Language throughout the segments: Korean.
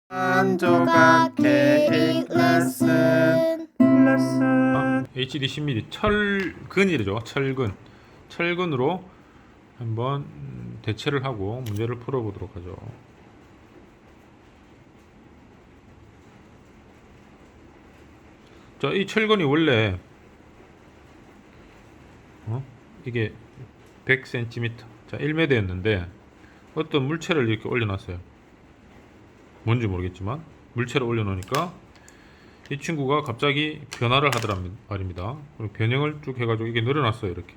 한 조각 케이크 레슨. HD 10mm 철근이죠. 철근으로 한번 대체를 하고 문제를 풀어보도록 하죠. 자, 이 철근이 원래 이게 100cm, 자 1m였는데 어떤 물체를 이렇게 올려놨어요. 뭔지 모르겠지만 물체를 올려놓으니까 이 친구가 갑자기 변화를 하더란 말입니다. 그리고 변형을 쭉 해가지고 이게 늘어났어요. 이렇게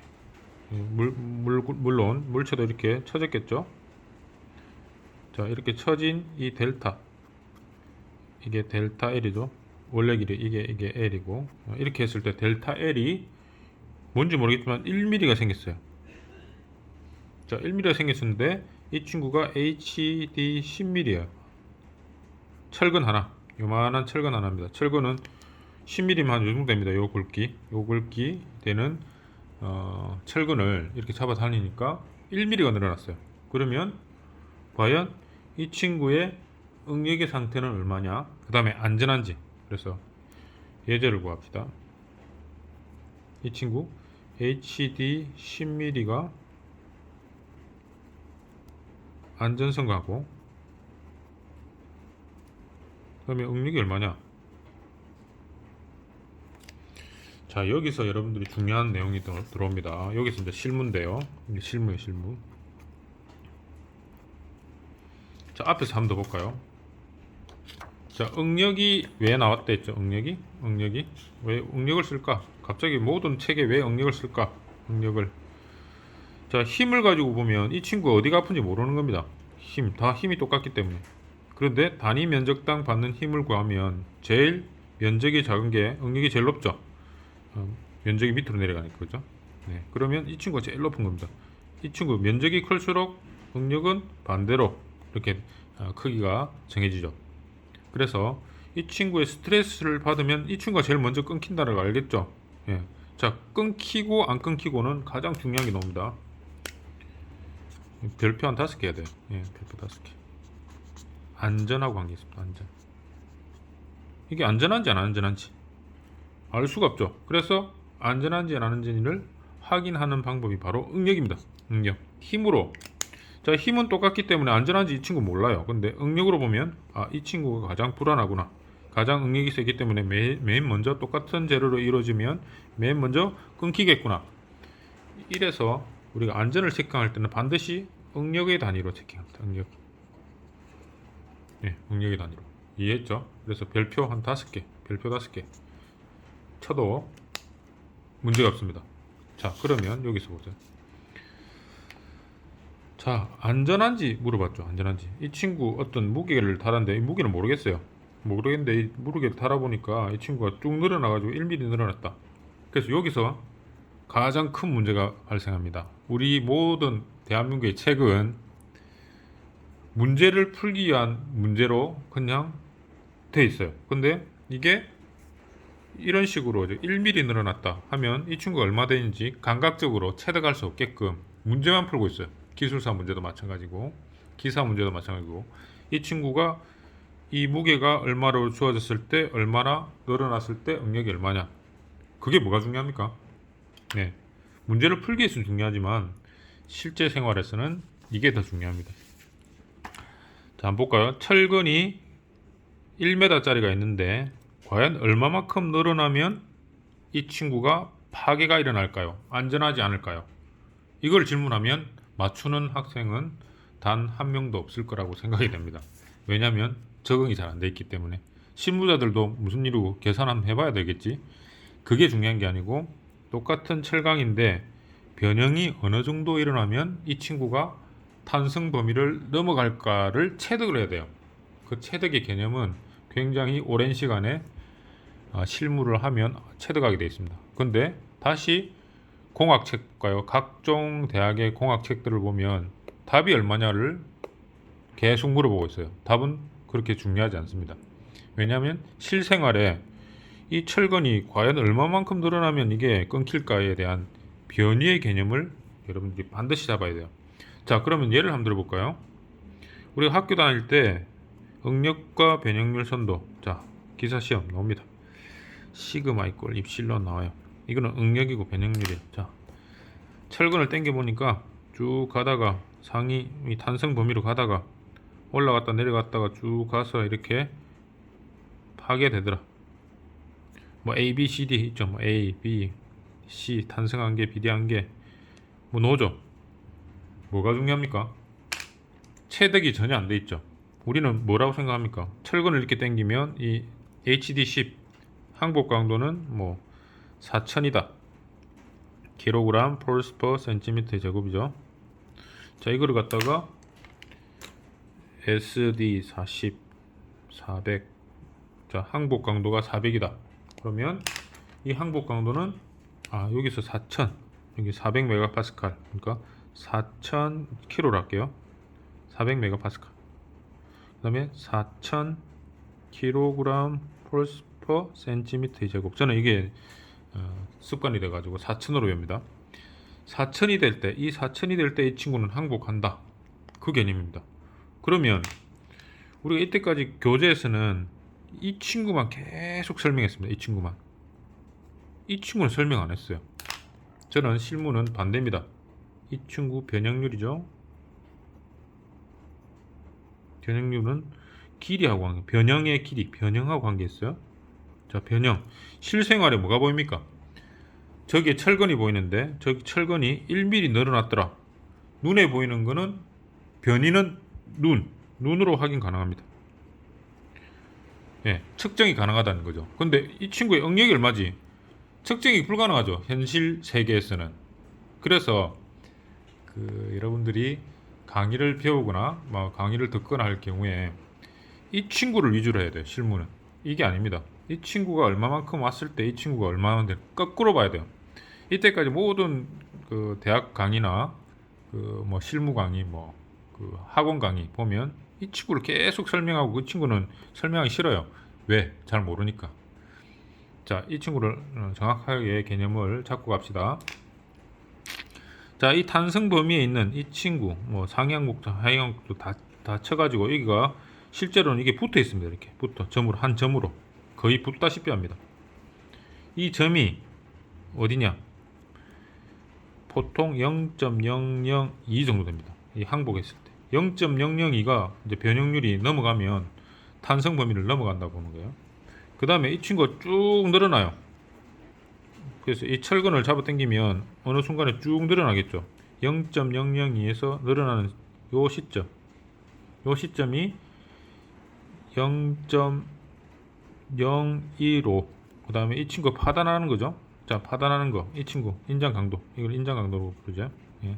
물론 물체도 이렇게 쳐졌겠죠. 자, 이렇게 쳐진 이 델타, 이게 델타 L이죠. 원래 길이 이게 L이고, 이렇게 했을 때 델타 L이 뭔지 모르겠지만 1mm가 생겼어요. 자, 1mm가 생겼는데 이 친구가 HD 10mm예요. 철근 하나, 요만한 철근 하나입니다. 철근은 10mm면 한 요 정도 됩니다. 요 굵기 되는 철근을 이렇게 잡아 다니니까 1mm가 늘어났어요. 그러면 과연 이 친구의 응력의 상태는 얼마냐, 그 다음에 안전한지. 그래서 예제를 구합시다. 이 친구 HD 10mm가 안전성하고, 그 다음에 응력이 얼마냐. 자, 여기서 여러분들이 중요한 내용이 들어옵니다. 여기서 이제 실무인데요. 이게 실무예요, 실무. 자, 앞에서 한 번 더 볼까요? 자, 응력이 왜 나왔다 했죠? 응력이 왜 응력을 쓸까? 갑자기 모든 책에 왜 응력을 쓸까? 응력을. 자, 힘을 가지고 보면 이 친구가 어디가 아픈지 모르는 겁니다. 다 힘이 똑같기 때문에. 그런데 단위 면적당 받는 힘을 구하면 제일 면적이 작은 게 응력이 제일 높죠. 면적이 밑으로 내려가니까, 그죠? 네, 그러면 이 친구가 제일 높은 겁니다. 이 친구 면적이 클수록 응력은 반대로 이렇게 크기가 정해지죠. 그래서 이 친구의 스트레스를 받으면 이 친구가 제일 먼저 끊긴다는 걸 알겠죠? 예. 자, 끊기고 안 끊기고는 가장 중요한 게 나옵니다. 별표 한 5개 해야 돼요. 예, 별표 5개. 안전하고 관계 있습니다. 안전. 이게 안전한지 안 안전한지 알 수가 없죠. 그래서 안전한지 안 안전한지를 확인하는 방법이 바로 응력입니다. 응력. 힘으로. 자, 힘은 똑같기 때문에 안전한지 이 친구 몰라요. 근데 응력으로 보면 이 친구가 가장 불안하구나. 가장 응력이 세기 때문에 맨 먼저 똑같은 재료로 이루어지면 맨 먼저 끊기겠구나. 이래서 우리가 안전을 체크할 때는 반드시 응력의 단위로 체크합니다. 응력. 네, 응력의 단위로. 이해했죠? 그래서 별표 한 5개, 별표 5개 쳐도 문제가 없습니다. 자, 그러면 여기서 보세요. 자, 안전한지 물어봤죠. 안전한지. 이 친구 어떤 무게를 달았는데 이 무게는 모르겠어요. 모르겠는데 이 무게를 달아보니까 이 친구가 쭉 늘어나가지고 1mm 늘어났다. 그래서 여기서 가장 큰 문제가 발생합니다. 우리 모든 대한민국의 책은 문제를 풀기 위한 문제로 그냥 돼 있어요. 근데 이게 이런 식으로 1mm 늘어났다 하면 이 친구가 얼마 되는지 감각적으로 체득할 수 없게끔 문제만 풀고 있어요. 기술사 문제도 마찬가지고 기사 문제도 마찬가지고 이 친구가 이 무게가 얼마로 주어졌을 때 얼마나 늘어났을 때 응력이 얼마냐, 그게 뭐가 중요합니까? 네, 문제를 풀기 위해서는 중요하지만 실제 생활에서는 이게 더 중요합니다. 자, 한번 볼까요? 철근이 1m짜리가 있는데 과연 얼마만큼 늘어나면 이 친구가 파괴가 일어날까요? 안전하지 않을까요? 이걸 질문하면 맞추는 학생은 단 한 명도 없을 거라고 생각이 됩니다. 왜냐하면 적응이 잘 안 돼 있기 때문에. 실무자들도 무슨 일이고 계산 한번 해봐야 되겠지. 그게 중요한 게 아니고 똑같은 철강인데 변형이 어느 정도 일어나면 이 친구가 탄성 범위를 넘어갈까를 체득을 해야 돼요. 그 체득의 개념은 굉장히 오랜 시간에 실무를 하면 체득하게 되어 있습니다. 근데 다시 공학책과요, 각종 대학의 공학책들을 보면 답이 얼마냐를 계속 물어보고 있어요. 답은 그렇게 중요하지 않습니다. 왜냐하면 실생활에 이 철근이 과연 얼마만큼 늘어나면 이게 끊길까에 대한 변이의 개념을 여러분들이 반드시 잡아야 돼요. 자, 그러면 예를 한번 들어볼까요? 우리가 학교 다닐 때 응력과 변형률 선도. 자, 기사 시험 나옵니다. 시그마 이꼴 입실론 나와요. 이거는 응력이고 변형률이에요. 자, 철근을 당겨 보니까 쭉 가다가 상위 이 탄성 범위로 가다가 올라갔다 내려갔다가 쭉 가서 이렇게 파괴되더라. 뭐 A, B, C, D 있죠. 뭐 A, B, C 탄성 한계, 비대 한계 뭐 노조. 뭐가 중요합니까? 체득이 전혀 안 돼 있죠. 우리는 뭐라고 생각합니까? 철근을 이렇게 당기면 이 HD10 항복 강도는 뭐 4000이다. 킬로그램 폴스 퍼 센티미터 제곱이죠. 자, 이거를 갖다가 SD40 400. 자, 항복 강도가 400이다. 그러면 이 항복 강도는 여기서 4000, 여기 400 메가파스칼. 그러니까 4000 킬로로 할게요. 400 메가파스칼. 그다음에 4000 킬로그램 폴스 퍼 센티미터 제곱. 저는 이게 습관이 돼 가지고 4000으로 외웁니다. 4000이 될 때, 이 4000이 될 때 이 친구는 항복한다. 그 개념입니다. 그러면 우리가 이때까지 교재에서는 이 친구만 계속 설명했습니다. 이 친구만. 이 친구는 설명 안 했어요. 저는 실무는 반대입니다. 이 친구 변형률이죠. 변형률은 길이하고 관계, 변형의 길이, 변형하고 관계있어요. 자, 변형. 실생활에 뭐가 보입니까? 저기에 철근이 보이는데 저기 철근이 1mm 늘어났더라. 눈에 보이는 거는 변이는 눈으로 확인 가능합니다. 예, 측정이 가능하다는 거죠. 근데 이 친구의 응력이 얼마지? 측정이 불가능하죠. 현실 세계에서는. 그래서 여러분들이 강의를 배우거나 뭐 강의를 듣거나 할 경우에 이 친구를 위주로 해야 돼요. 실무는. 이게 아닙니다. 이 친구가 얼마만큼 왔을 때 이 친구가 얼마만큼 거꾸로 봐야 돼요. 이때까지 모든 대학 강의나 뭐 실무 강의, 뭐 학원 강의 보면 이 친구를 계속 설명하고 그 친구는 설명하기 싫어요. 왜? 잘 모르니까. 자, 이 친구를 정확하게 개념을 잡고 갑시다. 자, 이 탄성 범위에 있는 이 친구, 뭐 상향곡도 하향곡도 다 쳐가지고 여기가 실제로는 이게 붙어 있습니다. 이렇게 붙어 점으로 한 점으로 거의 붙다시피 합니다. 이 점이 어디냐? 보통 0.002 정도 됩니다. 이 항복했을 때 0.002가 이제 변형률이 넘어가면 탄성 범위를 넘어간다고 보는 거예요. 그 다음에 이 친구가 쭉 늘어나요. 그래서 이 철근을 잡아 당기면 어느 순간에 쭉 늘어나겠죠. 0.002에서 늘어나는 요 시점, 요 시점이 0.015. 그 다음에 이 친구 파단하는 거죠. 자, 파단하는 거, 이 친구 인장 강도, 이걸 인장 강도로 부르죠. 예.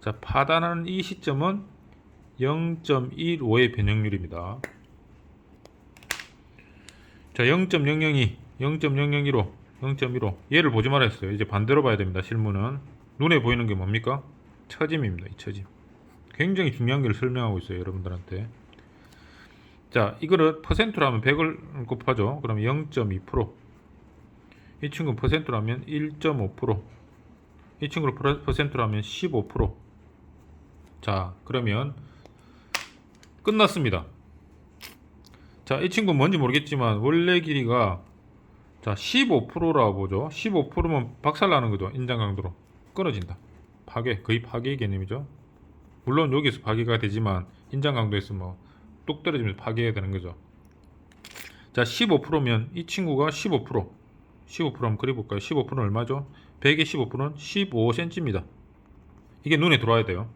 자, 파단하는 이 시점은 0.15의 변형률입니다. 자, 0.002, 0.001로 0.15. 얘를 보지 말아 했어요. 이제 반대로 봐야 됩니다. 실무는 눈에 보이는 게 뭡니까? 처짐입니다. 이 처짐. 굉장히 중요한 걸 설명하고 있어요, 여러분들한테. 자, 이거를 퍼센트로 하면 100을 곱하죠. 그러면 0.2%. 이 친구 퍼센트로 하면 1.5%. 이 친구를 퍼센트로 하면 15%. 자, 그러면 끝났습니다. 자, 이 친구 뭔지 모르겠지만 원래 길이가 자 15%라고 보죠. 15%면 박살나는 거죠. 인장 강도로 끊어진다. 파괴, 거의 파괴의 개념이죠. 물론 여기서 파괴가 되지만 인장 강도에서 뭐 뚝 떨어지면서 파괴가 되는 거죠. 자, 15%면 이 친구가 15%. 15% 한번 그려볼까요? 15%는 얼마죠? 100의 15%는 15cm입니다. 이게 눈에 들어와야 돼요.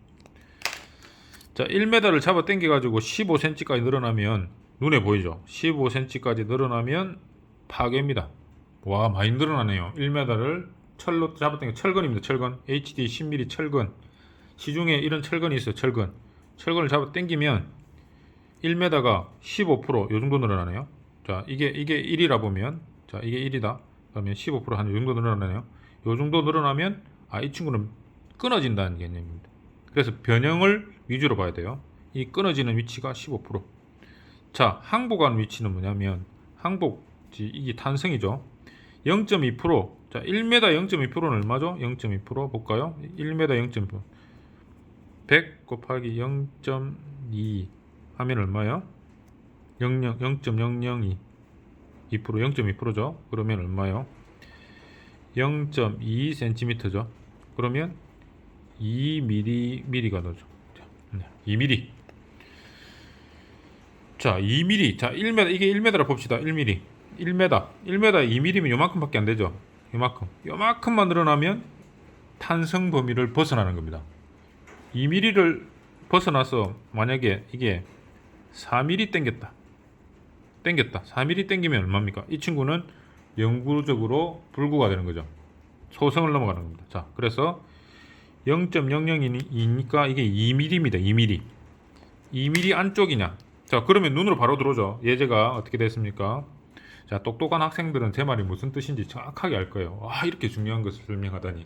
자, 1m를 잡아 당겨 가지고 15cm까지 늘어나면 눈에 보이죠? 15cm까지 늘어나면 파괴입니다. 와, 많이 늘어나네요. 1m를 철로 잡아당겨, 철근입니다. 철근. HD 10mm 철근. 시중에 이런 철근이 있어요. 철근. 철근을 잡아당기면 1m가 15% 요 정도 늘어나네요. 자, 이게 1이라 보면, 자, 이게 1이다. 그러면 15% 한 요 정도 늘어나네요. 요 정도 늘어나면 이 친구는 끊어진다는 개념입니다. 그래서 변형을 위주로 봐야 돼요. 이 끊어지는 위치가 15%. 자, 항복하는 위치는 뭐냐면 항복지, 이게 탄성이죠. 0.2%. 자, 1m 0.2%는 얼마죠? 0.2% 볼까요? 1m 0.2%. 100 곱하기 0.2 하면 얼마예요? 0.002 0.2%죠. 그러면 얼마요? 0.2cm죠. 그러면 2mm가 나오죠. 2mm. 자, 2mm. 자, 1m 이게 1m라 봅시다. 1mm. 1m. 2mm면 요만큼밖에 안 되죠. 요만큼만 늘어나면 탄성 범위를 벗어나는 겁니다. 2mm를 벗어나서 만약에 이게 4mm 땡겼다. 4mm 땡기면 얼마입니까? 이 친구는 영구적으로 불구가 되는 거죠. 소성을 넘어가는 겁니다. 자, 그래서 0.002니까 이게 2mm입니다. 2mm 안쪽이냐? 자, 그러면 눈으로 바로 들어오죠. 예제가 어떻게 됐습니까? 자, 똑똑한 학생들은 제 말이 무슨 뜻인지 정확하게 알 거예요. 아, 이렇게 중요한 것을 설명하다니.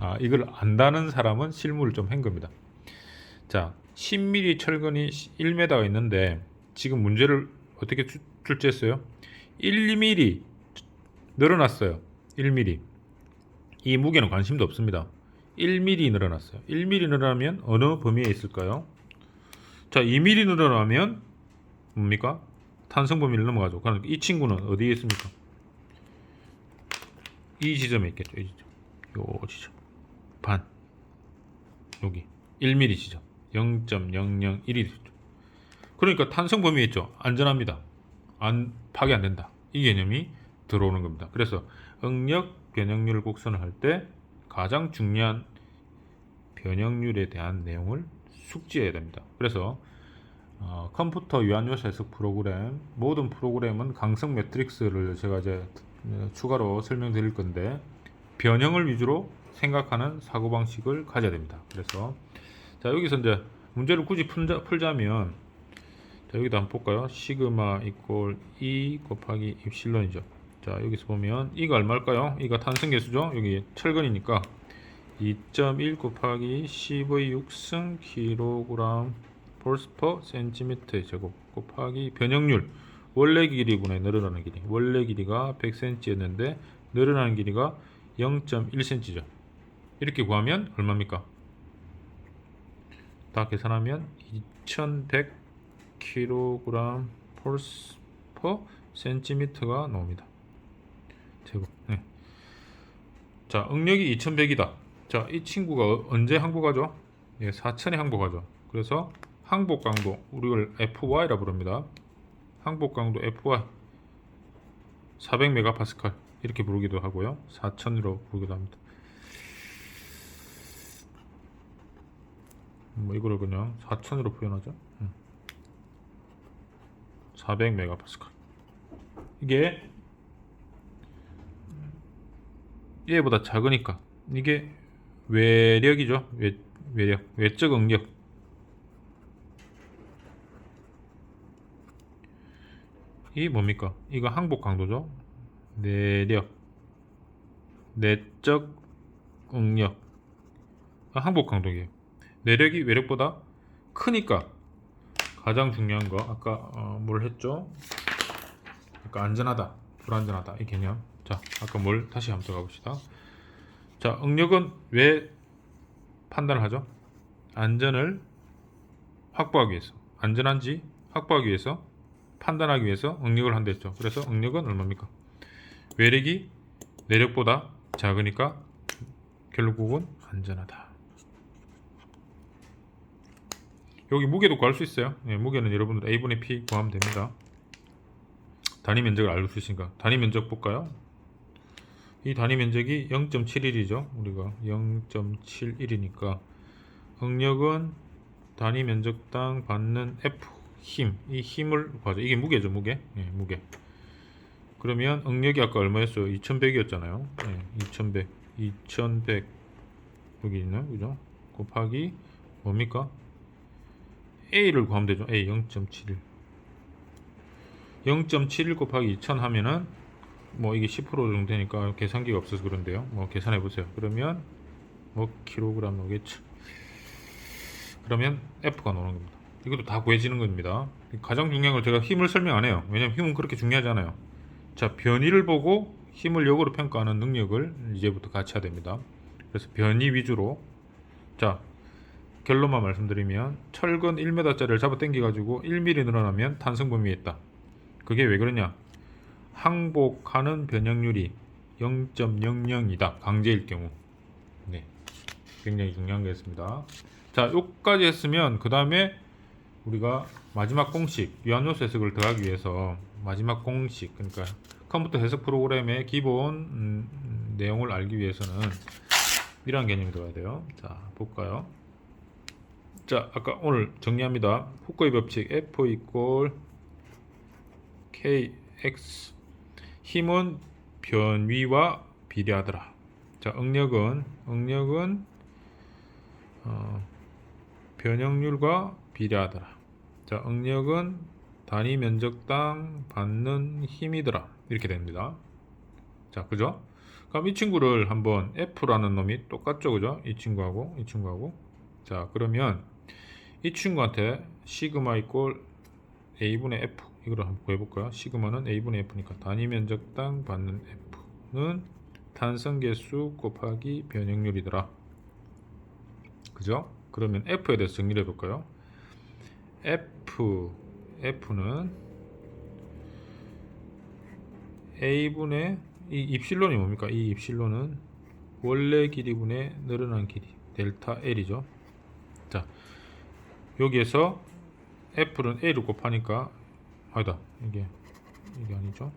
아, 이걸 안다는 사람은 실물을 좀 한 겁니다. 자, 10mm 철근이 1m가 있는데 지금 문제를 어떻게 출제했어요? 1mm 늘어났어요. 1mm. 이 무게는 관심도 없습니다. 1mm 늘어났어요. 1mm 늘어나면 어느 범위에 있을까요? 자, 2mm 늘어나면 뭡니까? 탄성 범위를 넘어가죠. 그러니까 이 친구는 어디에 있습니까? 이 지점에 있겠죠. 이 지점. 요 지점. 반. 여기 1mm 지점. 0.001이 되죠. 그러니까 탄성 범위에 있죠. 안전합니다. 파괴 안 된다. 이 개념이 들어오는 겁니다. 그래서 응력 변형률 곡선을 할 때 가장 중요한 변형률에 대한 내용을 숙지해야 됩니다. 그래서 컴퓨터 유한요소 해석 프로그램, 모든 프로그램은 강성 매트릭스를 제가 이제 추가로 설명드릴 건데 변형을 위주로 생각하는 사고방식을 가져야 됩니다. 그래서 자, 여기서 이제 문제를 굳이 풀자면 자, 여기다 한번 볼까요? 시그마 이꼴 E 곱하기 입실론이죠. 자, 여기서 보면 E가 얼마일까요? E가 탄성계수죠. 여기 철근이니까 2.1 곱하기 10의 6승 kg 폴스 퍼 센티미터 제곱 곱하기 변형률 원래 길이분의 늘어나는 길이. 원래 길이가 100cm였는데 늘어나는 길이가 0.1cm죠. 이렇게 구하면 얼마입니까? 다 계산하면 2100kg 폴스 퍼 센티미터가 나옵니다. 제곱. 네. 자, 응력이 2100이다. 자, 이 친구가 언제 항복하죠? 예, 4000에 항복하죠. 그래서 항복 강도 우리를 FY라 부릅니다. 항복 강도 FY 400MPa 이렇게 부르기도 하고요. 4000으로 부르기도 합니다. 뭐 이거를 그냥 4000으로 표현하죠. 400MPa. 이게 얘보다 작으니까 이게 외력이죠. 외력, 외적 응력. 이 뭡니까? 이거 항복 강도죠. 내력, 내적 응력. 항복 강도예요. 내력이 외력보다 크니까 가장 중요한 거 아까 뭘 했죠? 아까 안전하다, 불안전하다 이 개념. 자, 아까 뭘 다시 한번 들어가 봅시다. 자, 응력은 왜 판단을 하죠? 안전을 확보하기 위해서, 안전한지 확보하기 위해서, 판단하기 위해서 응력을 한다 했죠. 그래서 응력은 얼마입니까? 외력이 내력보다 작으니까 결국은 안전하다. 여기 무게도 구할 수 있어요. 네, 무게는 여러분들 A분의 P 구하면 됩니다. 단위 면적을 알 수 있으니까 단위 면적 볼까요? 이 단위 면적이 0.71이죠. 우리가 0.71이니까 응력은 단위 면적당 받는 F 힘, 이 힘을 구하죠. 이게 무게죠, 무게. 네, 무게. 그러면 응력이 아까 얼마였어요? 2100이었잖아요. 네, 2100 여기 있나요? 그죠? 곱하기 뭡니까? A를 구하면 되죠. A 0.71 0.71 곱하기 2000 하면은 뭐 이게 10% 정도 되니까 계산기가 없어서 그런데요. 뭐 계산해 보세요. 그러면 뭐 킬로그램 나오겠죠. 그러면 F가 나오는 겁니다. 이것도 다 구해지는 겁니다. 가장 중요한 걸 제가 힘을 설명 안 해요. 왜냐면 힘은 그렇게 중요하지 않아요. 자, 변이를 보고 힘을 역으로 평가하는 능력을 이제부터 같이 해야 됩니다. 그래서 변이 위주로 자, 결론만 말씀드리면 철근 1m짜리를 잡아 당겨가지고 1mm 늘어나면 탄성 범위에 있다. 그게 왜 그러냐? 항복하는 변형률이 0.00이다. 강제일 경우. 네, 굉장히 중요한 거였습니다. 자, 요까지 했으면 그 다음에 우리가 마지막 공식, 유한요소 해석을 더하기 위해서 마지막 공식, 그러니까 컴퓨터 해석 프로그램의 기본 내용을 알기 위해서는 이러한 개념이 들어야 돼요. 자, 볼까요? 자, 아까 오늘 정리합니다. 후코의 법칙 F 이꼴 KX, 힘은 변위와 비례하더라. 자, 응력은 변형률과 비례하더라. 자, 응력은 단위 면적당 받는 힘이더라. 이렇게 됩니다. 자, 그죠? 그럼 이 친구를 한번 F라는 놈이 똑같죠, 그죠? 이 친구하고. 자, 그러면 이 친구한테 시그마 이꼴 A분의 F, 이거를 한번 구해볼까요? 시그마는 A분의 F니까 단위 면적당 받는 F는 탄성 개수 곱하기 변형률이더라. 그죠? 그러면 F에 대해서 정리를 해볼까요? F는 A분의 이 입실론이 뭡니까? 이 입실론은 원래 길이분의 늘어난 길이 델타 L이죠. 자, 여기에서 F는 A를 곱하니까 아니다, 이게 아니죠.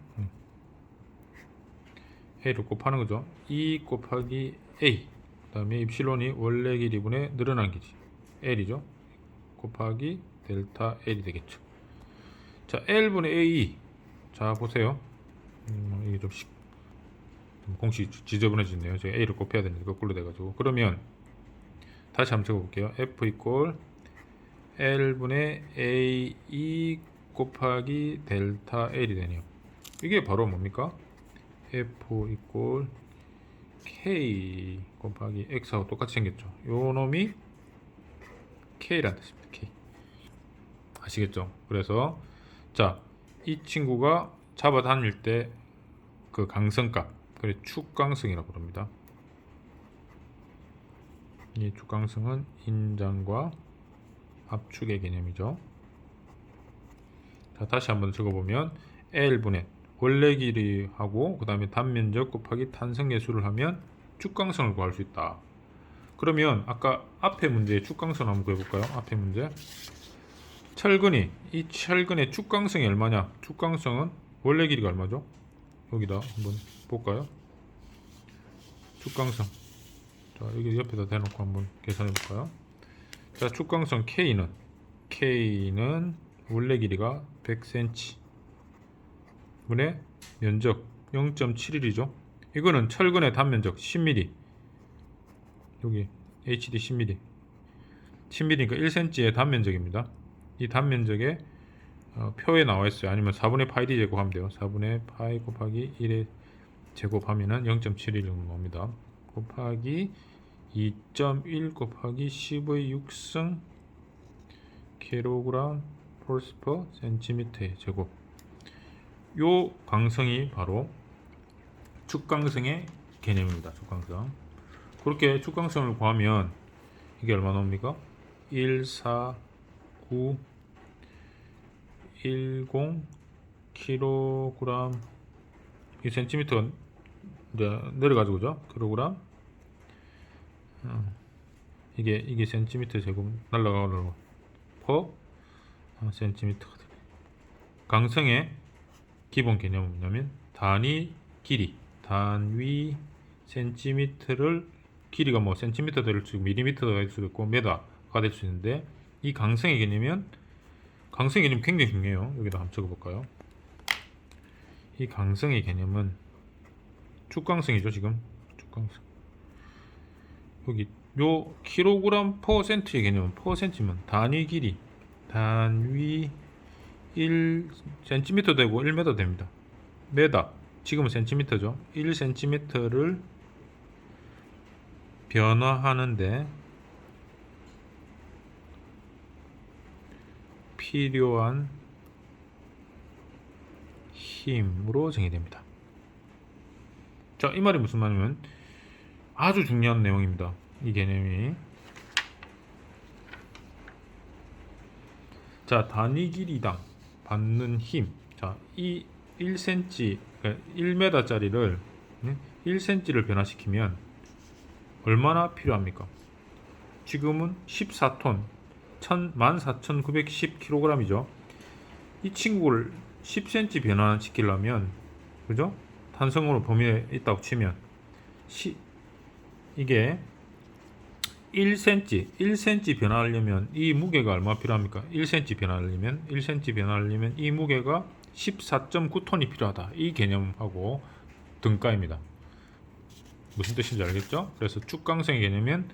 A를 곱하는 거죠. E 곱하기 A, 그 다음에 입실론이 원래 길이분의 늘어난 길이 L이죠. 곱하기 델타 L이 되겠죠. 자, L분의 AE. 자, 보세요. 이게 좀 공식이 지저분해지네요. 제가 A를 곱해야 되는데 거꾸로 돼가지고. 그러면 다시 한번 적어볼게요. F 이꼴 L분의 AE 곱하기 델타 L이 되네요. 이게 바로 뭡니까? F 이꼴 K 곱하기 X하고 똑같이 생겼죠. 요 놈이 K란 뜻입니다. K. 아시겠죠? 그래서 자, 이 친구가 잡아다닐 때 그 강성값, 그래 축강성이라고 부릅니다. 이 축강성은 인장과 압축의 개념이죠. 자, 다시 한번 적어보면 L분의 원래 길이하고 그 다음에 단면적 곱하기 탄성계수를 하면 축강성을 구할 수 있다. 그러면 아까 앞에 문제의 축강성 한번 구해볼까요? 앞에 문제. 이 철근의 축강성이 얼마냐? 축강성은 원래 길이가 얼마죠? 여기다 한번 볼까요? 축강성. 자, 여기 옆에다 대놓고 한번 계산해 볼까요? 자, 축강성 K는 원래 길이가 100cm 분의 면적 0.71이죠. 이거는 철근의 단면적 10mm. 여기 HD 10mm. 10mm니까 1cm의 단면적입니다. 이 단면적에 표에 나와 있어요. 아니면 4분의 파이 d 제곱하면 돼요. 4분의 파이 곱하기 1의 제곱하면은 0.71이 나옵니다. 곱하기 2.1 곱하기 10의 6승 kg 폴스 퍼 센티미터의 제곱. 요 강성이 바로 축강성의 개념입니다. 축강성. 그렇게 축강성을 구하면 이게 얼마 나옵니까? 149 10 kg, 이 센티미터 이제 내려가지고 죠 킬로그램. 이게 센티미터 제곱 날라가고 퍼 센티미터가 되네. 강성의 기본 개념은 뭐냐면 단위 길이, 단위 센티미터를 길이가 뭐 센티미터 될 수 있고 밀리미터가 될 수도 있고 메다가 될 수 있는데, 이 강성의 개념은 굉장히 중요해요. 여기다 한번 적어볼까요? 이 강성의 개념은 축강성이죠. 지금 축강성. 여기 요 킬로그램 퍼센트의 개념은 퍼센트면 단위 길이, 단위 1cm 되고 1m 됩니다. 메다, 지금은 센티미터죠. 1cm를 변화하는데 필요한 힘으로 정의됩니다. 자, 이 말이 무슨 말이냐면 아주 중요한 내용입니다. 이 개념이. 자, 단위 길이당 받는 힘. 자, 이 1cm, 그러니까 1m짜리를 1cm를 변화시키면 얼마나 필요합니까? 지금은 14톤, 14,910kg이죠. 이 친구를 10cm 변화시키려면, 그죠? 탄성으로 범위에 있다고 치면, 이게 1cm 변화하려면 이 무게가 얼마 필요합니까? 1cm 변화하려면 이 무게가 14.9톤이 필요하다. 이 개념하고 등가입니다. 무슨 뜻인지 알겠죠? 그래서 축강성의 개념은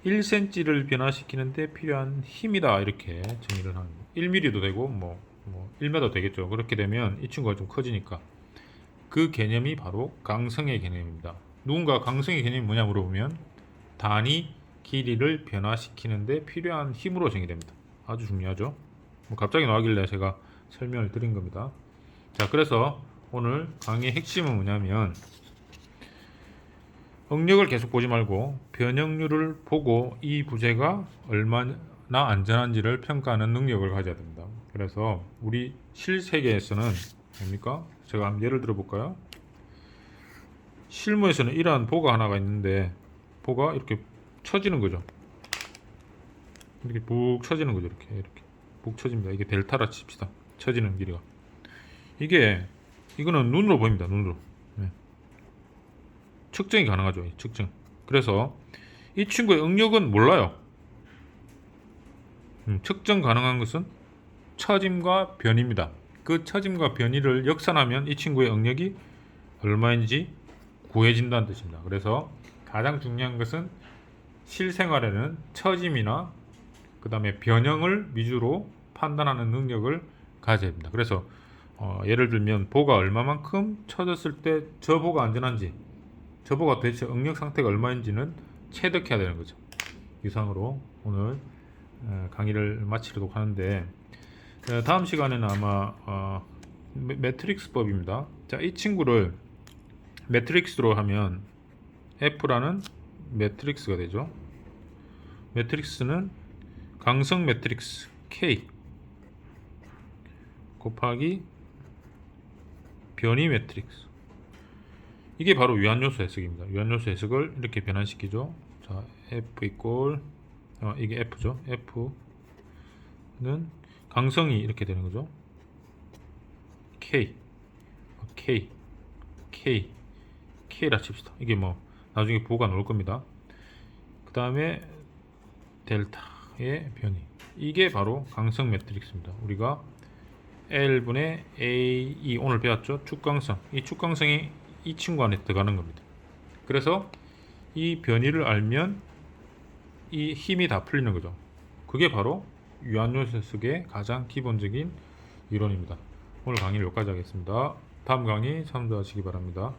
1cm를 변화시키는데 필요한 힘이다. 이렇게 정의를 하는 거예요. 1mm도 되고 뭐 1m 되겠죠. 그렇게 되면 이 친구가 좀 커지니까 그 개념이 바로 강성의 개념입니다. 누군가 강성의 개념이 뭐냐 물어보면 단위 길이를 변화시키는데 필요한 힘으로 정의됩니다. 아주 중요하죠. 뭐 갑자기 나왔길래 제가 설명을 드린 겁니다. 자, 그래서 오늘 강의의 핵심은 뭐냐면 응력을 계속 보지 말고 변형률을 보고 이 부재가 얼마나 안전한지를 평가하는 능력을 가져야 됩니다. 그래서 우리 실세계에서는 뭡니까? 제가 한번 예를 들어 볼까요? 실무에서는 이러한 보가 하나가 있는데 보가 이렇게 쳐지는 거죠. 이렇게 푹 쳐지는 거죠. 이렇게 푹 쳐집니다. 이게 델타라 칩시다. 쳐지는 길이가. 이거는 눈으로 보입니다. 눈으로. 네. 측정이 가능하죠. 측정. 그래서 이 친구의 응력은 몰라요. 측정 가능한 것은 처짐과 변이입니다. 그 처짐과 변이를 역산하면 이 친구의 응력이 얼마인지 구해진다는 뜻입니다. 그래서 가장 중요한 것은 실생활에는 처짐이나 그 다음에 변형을 위주로 판단하는 능력을 가져야 됩니다. 그래서 예를 들면 보가 얼마만큼 쳐졌을 때 저 보가 안전한지, 저 보가 도대체 응력 상태가 얼마인지는 체득해야 되는 거죠. 이상으로 오늘 강의를 마치도록 하는데, 다음 시간에는 아마 매트릭스법입니다. 자, 이 친구를 매트릭스로 하면 F라는 매트릭스가 되죠. 매트릭스는 강성 매트릭스 K 곱하기 변이 매트릭스. 이게 바로 유한요소 해석입니다. 유한요소 해석을 이렇게 변환시키죠. 자, F 이꼴 이게 F죠. F는 강성이 이렇게 되는 거죠. K라 칩시다. 이게 뭐 나중에 부호가 나올 겁니다. 그 다음에 델타의 변이. 이게 바로 강성 매트릭스입니다. 우리가 L분의 A2 오늘 배웠죠. 축강성. 이 축강성이 이 친구 안에 들어가는 겁니다. 그래서 이 변이를 알면 이 힘이 다 풀리는 거죠. 그게 바로 유한요소 해석의 가장 기본적인 이론입니다. 오늘 강의를 여기까지 하겠습니다. 다음 강의 참조하시기 바랍니다.